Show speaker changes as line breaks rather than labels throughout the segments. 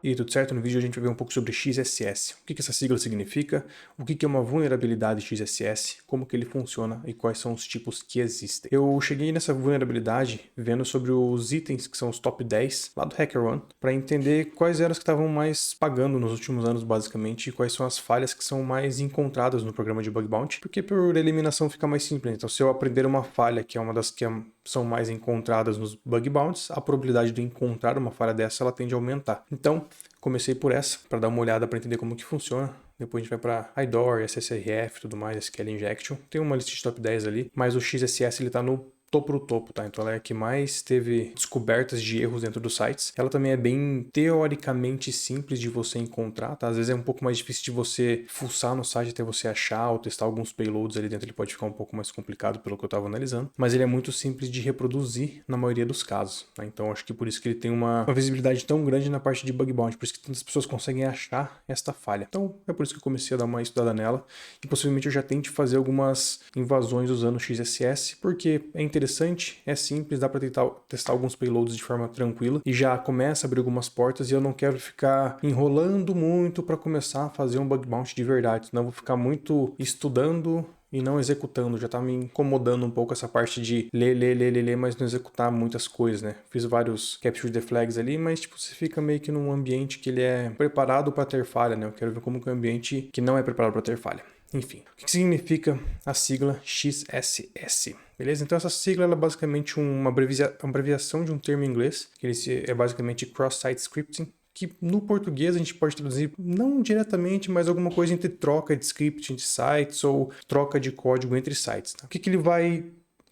E aí, tudo certo? No vídeo a gente vai ver um pouco sobre XSS. O que essa sigla significa, o que é uma vulnerabilidade XSS, como que ele funciona e quais são os tipos que existem. Eu cheguei nessa vulnerabilidade vendo sobre os itens que são os top 10 lá do HackerOne, para entender quais eram as que estavam mais pagando nos últimos anos, basicamente, e quais são as falhas que são mais encontradas no programa de Bug Bounty, porque por eliminação fica mais simples. Então, se eu aprender uma falha, que é uma das que são mais encontradas nos Bug Bounties, a probabilidade de encontrar uma falha dessa ela tende a aumentar. Então, comecei por essa, para dar uma olhada para entender como que funciona. Depois a gente vai para IDOR, SSRF, tudo mais, SQL Injection. Tem uma lista de top 10 ali, mas o XSS ele tá no topo, tá? Então ela é a que mais teve descobertas de erros dentro dos sites. Ela também é bem teoricamente simples de você encontrar, tá? Às vezes é um pouco mais difícil de você fuçar no site até você achar ou testar alguns payloads ali dentro. Ele pode ficar um pouco mais complicado pelo que eu estava analisando, mas ele é muito simples de reproduzir na maioria dos casos, tá? Então acho que por isso que ele tem uma visibilidade tão grande na parte de bug bounty, por isso que tantas pessoas conseguem achar esta falha. Então é por isso que eu comecei a dar uma estudada nela e possivelmente eu já tente fazer algumas invasões usando o XSS, porque é interessante, é simples, dá para testar alguns payloads de forma tranquila e já começa a abrir algumas portas e eu não quero ficar enrolando muito para começar a fazer um bug bounty de verdade, senão eu vou ficar muito estudando e não executando, já tá me incomodando um pouco essa parte de ler, mas não executar muitas coisas, né? Fiz vários capture the flags ali, mas tipo, você fica meio que num ambiente que ele é preparado para ter falha, né? Eu quero ver como que é um ambiente que não é preparado para ter falha. Enfim, o que significa a sigla XSS? Beleza? Então essa sigla ela é basicamente uma abreviação de um termo em inglês, que ele é basicamente Cross-Site Scripting, que no português a gente pode traduzir não diretamente, mas alguma coisa entre troca de script entre sites ou troca de código entre sites. Tá? O que ele vai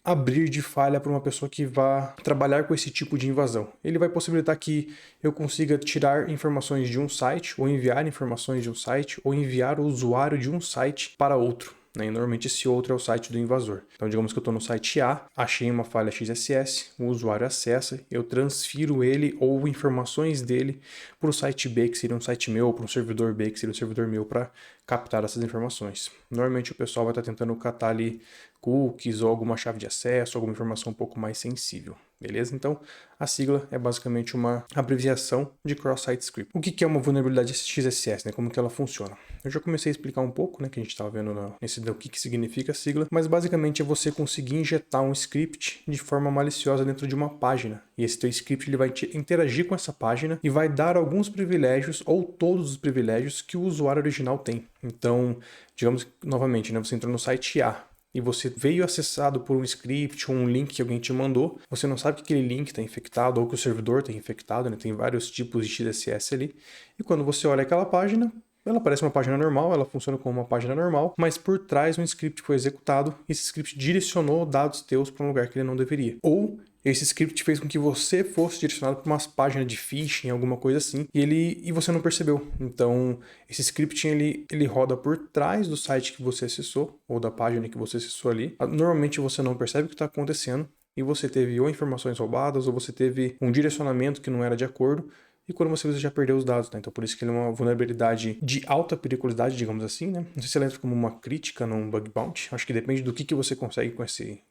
abrir de falha para uma pessoa que vá trabalhar com esse tipo de invasão? Ele vai possibilitar que eu consiga tirar informações de um site, ou enviar informações de um site, ou enviar o usuário de um site para outro. E normalmente esse outro é o site do invasor. Então digamos que eu estou no site A, achei uma falha XSS, o usuário acessa, eu transfiro ele ou informações dele para o site B, que seria um site meu, ou para um servidor B, que seria um servidor meu, para captar essas informações. Normalmente o pessoal vai estar tentando catar ali cookies ou alguma chave de acesso, alguma informação um pouco mais sensível. Beleza? Então, a sigla é basicamente uma abreviação de Cross-Site Script. O que é uma vulnerabilidade XSS, né? Como que ela funciona? Eu já comecei a explicar um pouco, né? Que a gente estava vendo nesse o que significa a sigla, mas basicamente é você conseguir injetar um script de forma maliciosa dentro de uma página. E esse teu script ele vai interagir com essa página e vai dar alguns privilégios ou todos os privilégios que o usuário original tem. Então, digamos novamente, né? Você entrou no site A, e você veio acessado por um script ou um link que alguém te mandou, você não sabe que aquele link está infectado ou que o servidor está infectado, né? Tem vários tipos de XSS ali. E quando você olha aquela página, ela parece uma página normal, ela funciona como uma página normal, mas por trás um script foi executado e esse script direcionou dados teus para um lugar que ele não deveria. Ou esse script fez com que você fosse direcionado para uma página de phishing, alguma coisa assim, e você não percebeu. Então, esse scripting ele roda por trás do site que você acessou, ou da página que você acessou ali. Normalmente você não percebe o que está acontecendo, e você teve ou informações roubadas, ou você teve um direcionamento que não era de acordo, e quando você já perdeu os dados, tá? Então por isso que ele é uma vulnerabilidade de alta periculosidade, digamos assim, né? Não sei se ela entra como uma crítica num bug bounty, acho que depende do que você consegue com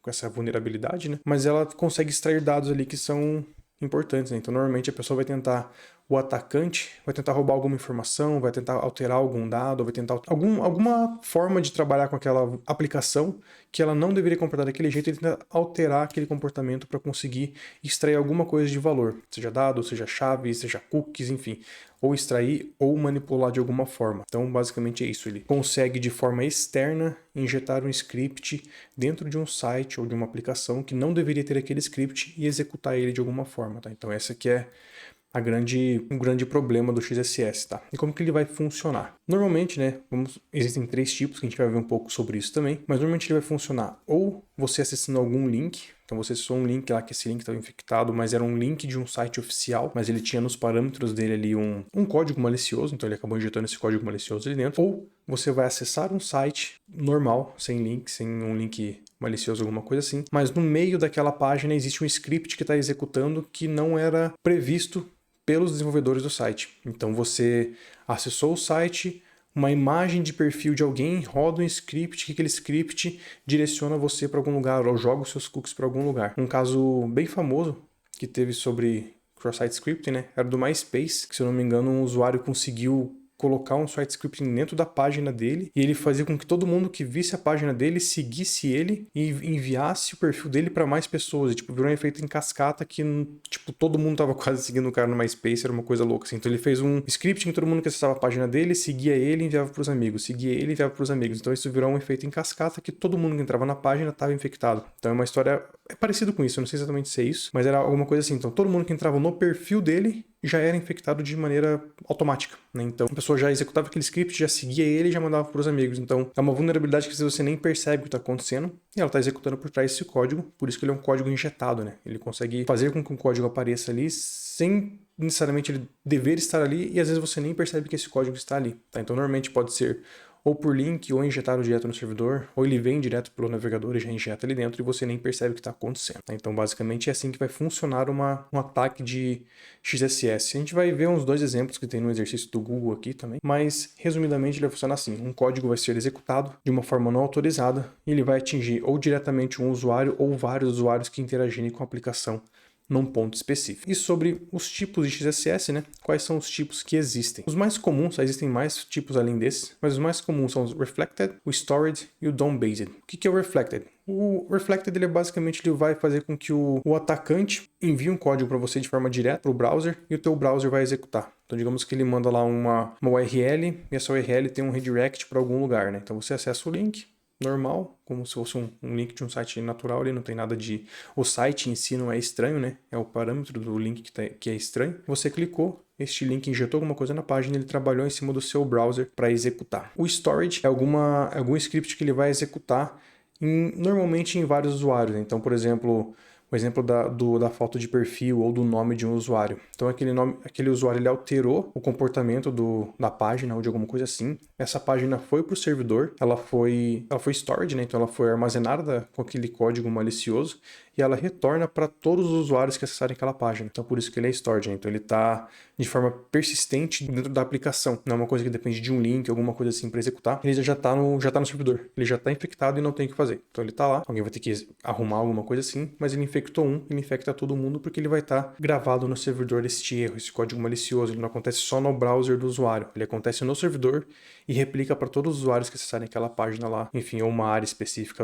essa vulnerabilidade, né? Mas ela consegue extrair dados ali que são importantes, né? Então normalmente a pessoa vai tentar, o atacante vai tentar roubar alguma informação, vai tentar alterar algum dado, vai tentar alguma forma de trabalhar com aquela aplicação que ela não deveria comportar daquele jeito, ele tenta alterar aquele comportamento para conseguir extrair alguma coisa de valor, seja dado, seja chave, seja cookies, enfim, ou extrair ou manipular de alguma forma. Então basicamente é isso, ele consegue de forma externa injetar um script dentro de um site ou de uma aplicação que não deveria ter aquele script e executar ele de alguma forma, tá? Então essa aqui é um grande problema do XSS, tá? E como que ele vai funcionar? Normalmente, né, existem 3 tipos, que a gente vai ver um pouco sobre isso também, mas normalmente ele vai funcionar ou você acessando algum link, então você acessou um link lá que esse link estava infectado, mas era um link de um site oficial, mas ele tinha nos parâmetros dele ali um código malicioso, então ele acabou injetando esse código malicioso ali dentro, ou você vai acessar um site normal, sem link, sem um link malicioso, alguma coisa assim, mas no meio daquela página existe um script que está executando que não era previsto pelos desenvolvedores do site. Então você acessou o site, uma imagem de perfil de alguém, roda um script, que aquele script direciona você para algum lugar ou joga os seus cookies para algum lugar. Um caso bem famoso que teve sobre cross-site scripting, né? Era do MySpace, que se eu não me engano um usuário conseguiu colocar um site scripting dentro da página dele e ele fazia com que todo mundo que visse a página dele seguisse ele e enviasse o perfil dele para mais pessoas. E, tipo, virou um efeito em cascata que, tipo, todo mundo tava quase seguindo o cara no MySpace, era uma coisa louca, assim. Então ele fez um scripting, todo mundo que acessava a página dele seguia ele e enviava pros amigos, seguia ele e enviava pros amigos. Então isso virou um efeito em cascata que todo mundo que entrava na página estava infectado. Então é uma história, é parecido com isso, eu não sei exatamente se é isso, mas era alguma coisa assim. Então todo mundo que entrava no perfil dele já era infectado de maneira automática, né? Então a pessoa já executava aquele script, já seguia ele e já mandava para os amigos. Então é uma vulnerabilidade que às vezes você nem percebe o que está acontecendo e ela está executando por trás desse código, por isso que ele é um código injetado, né? Ele consegue fazer com que o código apareça ali sem necessariamente ele dever estar ali e às vezes você nem percebe que esse código está ali, tá? Então normalmente pode ser ou por link, ou injetado direto no servidor, ou ele vem direto pelo navegador e já injeta ali dentro e você nem percebe o que está acontecendo. Então, basicamente, é assim que vai funcionar um ataque de XSS. A gente vai ver uns dois exemplos que tem no exercício do Google aqui também, mas, resumidamente, ele vai funcionar assim. Um código vai ser executado de uma forma não autorizada e ele vai atingir ou diretamente um usuário ou vários usuários que interagirem com a aplicação num ponto específico. E sobre os tipos de XSS, né? Quais são os tipos que existem? Os mais comuns, existem mais tipos além desses, mas os mais comuns são o Reflected, o Stored e o DOM-Based. O que é o Reflected? O Reflected ele basicamente ele vai fazer com que o atacante envie um código para você de forma direta para o browser e o teu browser vai executar. Então digamos que ele manda lá uma URL e essa URL tem um redirect para algum lugar, né? Então você acessa o link, normal, como se fosse um link de um site natural, ele não tem nada de... O site em si não é estranho, né? É o parâmetro do link que é estranho. Você clicou, este link injetou alguma coisa na página, ele trabalhou em cima do seu browser para executar. O storage é algum script que ele vai executar normalmente em vários usuários, né? Então, por exemplo... O exemplo da foto de perfil ou do nome de um usuário. Então, aquele usuário ele alterou o comportamento da página ou de alguma coisa assim. Essa página foi para o servidor, ela foi storage, né? Então ela foi armazenada com aquele código malicioso e ela retorna para todos os usuários que acessarem aquela página. Então, por isso que ele é storage, né? Então ele está de forma persistente dentro da aplicação. Não é uma coisa que depende de um link, alguma coisa assim para executar. Ele já está no servidor. Ele já está infectado e não tem o que fazer. Então ele está lá, alguém vai ter que arrumar alguma coisa assim, mas ele infectou ele infecta todo mundo porque ele vai estar gravado no servidor este erro, esse código malicioso. Ele não acontece só no browser do usuário, ele acontece no servidor e replica para todos os usuários que acessarem aquela página lá, enfim, ou uma área específica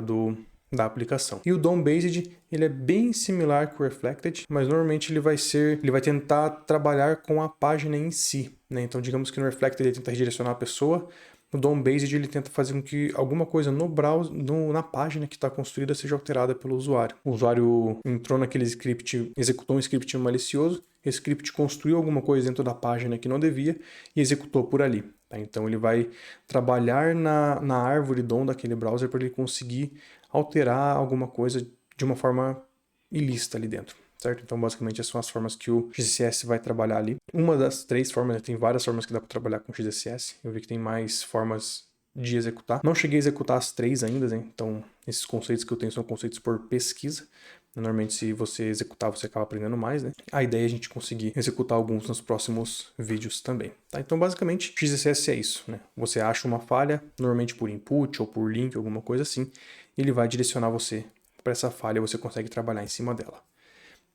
da aplicação. E o DOM-Based, ele é bem similar com o Reflected, mas normalmente ele vai tentar trabalhar com a página em si, né? Então, digamos que no Reflected ele tenta redirecionar a pessoa, no DOM-Based ele tenta fazer com que alguma coisa no browser, na página que está construída seja alterada pelo usuário. O usuário entrou naquele script, executou um script malicioso, esse script construiu alguma coisa dentro da página que não devia e executou por ali. Tá? Então ele vai trabalhar na árvore DOM daquele browser para ele conseguir alterar alguma coisa de uma forma ilícita ali dentro. Certo? Então, basicamente, essas são as formas que o XSS vai trabalhar ali. Uma das três formas, né? Tem várias formas que dá para trabalhar com o XSS. Eu vi que tem mais formas de executar. Não cheguei a executar as três ainda, né? Então, esses conceitos que eu tenho são conceitos por pesquisa. Normalmente, se você executar, você acaba aprendendo mais, né? A ideia é a gente conseguir executar alguns nos próximos vídeos também. Tá? Então, basicamente, XSS é isso, né? Você acha uma falha, normalmente por input ou por link, alguma coisa assim, e ele vai direcionar você para essa falha e você consegue trabalhar em cima dela.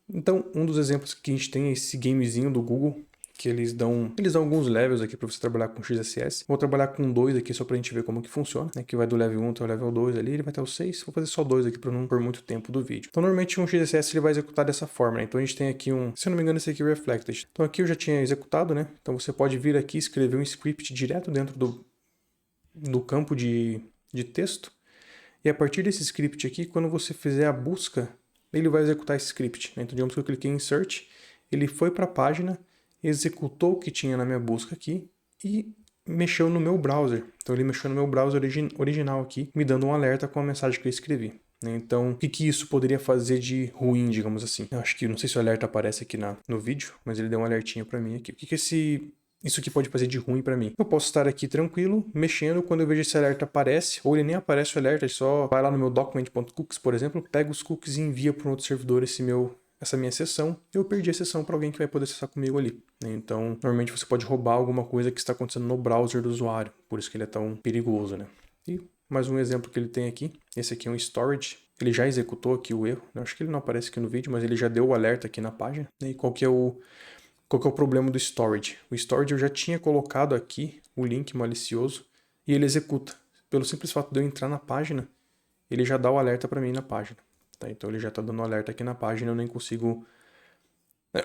Então, um dos exemplos que a gente tem é esse gamezinho do Google, que eles dão alguns levels aqui para você trabalhar com XSS. Vou trabalhar com 2 aqui só para a gente ver como que funciona, né? Que vai do level 1 até o level 2 ali, ele vai até o 6. Vou fazer só 2 aqui para não por muito tempo do vídeo. Então, normalmente um XSS ele vai executar dessa forma, né? Então, a gente tem aqui se eu não me engano, esse aqui é o Reflected. Então, aqui eu já tinha executado, né? Então, você pode vir aqui e escrever um script direto dentro do campo de texto. E a partir desse script aqui, quando você fizer a busca, ele vai executar esse script. Então, digamos que eu cliquei em Search, ele foi para a página, executou o que tinha na minha busca aqui e mexeu no meu browser. Então, ele mexeu no meu browser original aqui, me dando um alerta com a mensagem que eu escrevi. Então, o que isso poderia fazer de ruim, digamos assim? Eu acho que, não sei se o alerta aparece aqui no vídeo, mas ele deu um alertinho para mim aqui. O que isso aqui pode fazer de ruim para mim? Eu posso estar aqui tranquilo, mexendo, quando eu vejo esse alerta aparece, ou ele nem aparece o alerta, ele só vai lá no meu document.cookies, por exemplo, pega os cookies e envia para um outro servidor essa minha sessão, eu perdi a sessão para alguém que vai poder acessar comigo ali. Então, normalmente você pode roubar alguma coisa que está acontecendo no browser do usuário, por isso que ele é tão perigoso, né? E mais um exemplo que ele tem aqui, esse aqui é um storage. ele já executou aqui o erro. Eu acho que ele não aparece aqui no vídeo, mas ele já deu o alerta aqui na página. E qual que é o problema do storage? O storage eu já tinha colocado aqui o link malicioso e ele executa. Pelo simples fato de eu entrar na página, ele já dá o alerta para mim na página. Tá? Então ele já está dando alerta aqui na página, eu nem consigo...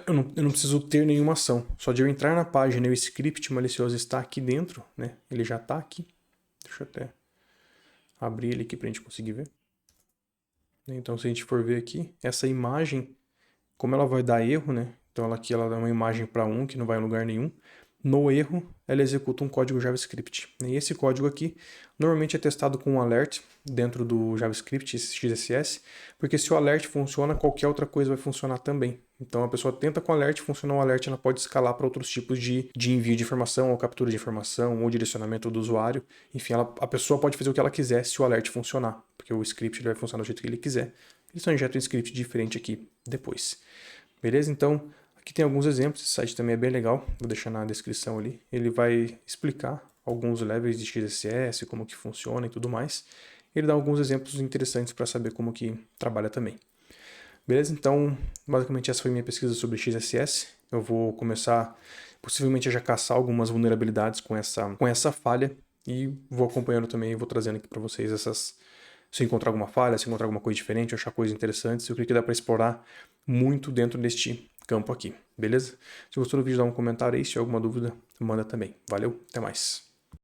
Eu não preciso ter nenhuma ação. Só de eu entrar na página e o script malicioso está aqui dentro, né? Ele já está aqui. Deixa eu até abrir ele aqui para a gente conseguir ver. Então, se a gente for ver aqui, essa imagem, como ela vai dar erro, né? Então, ela dá uma imagem para 1 que não vai em lugar nenhum. No erro, ela executa um código JavaScript. E esse código aqui, normalmente é testado com um alert dentro do JavaScript XSS, porque se o alert funciona, qualquer outra coisa vai funcionar também. Então, a pessoa tenta com o alert, funcionou o alert, ela pode escalar para outros tipos de envio de informação, ou captura de informação, ou direcionamento do usuário. Enfim, a pessoa pode fazer o que ela quiser se o alert funcionar, porque o script ele vai funcionar do jeito que ele quiser. Ele só injeta um script diferente aqui depois. Beleza? Então, aqui tem alguns exemplos, esse site também é bem legal, vou deixar na descrição ali. Ele vai explicar alguns levels de XSS, como que funciona e tudo mais. Ele dá alguns exemplos interessantes para saber como que trabalha também. Beleza? Então, basicamente essa foi minha pesquisa sobre XSS. Eu vou começar, possivelmente, a já caçar algumas vulnerabilidades com essa falha e vou acompanhando também, vou trazendo aqui para vocês se eu encontrar alguma falha, se eu encontrar alguma coisa diferente, achar coisas interessantes, eu creio que dá para explorar muito dentro deste campo aqui, beleza? Se gostou do vídeo, dá um comentário aí, se tiver alguma dúvida, manda também. Valeu, até mais!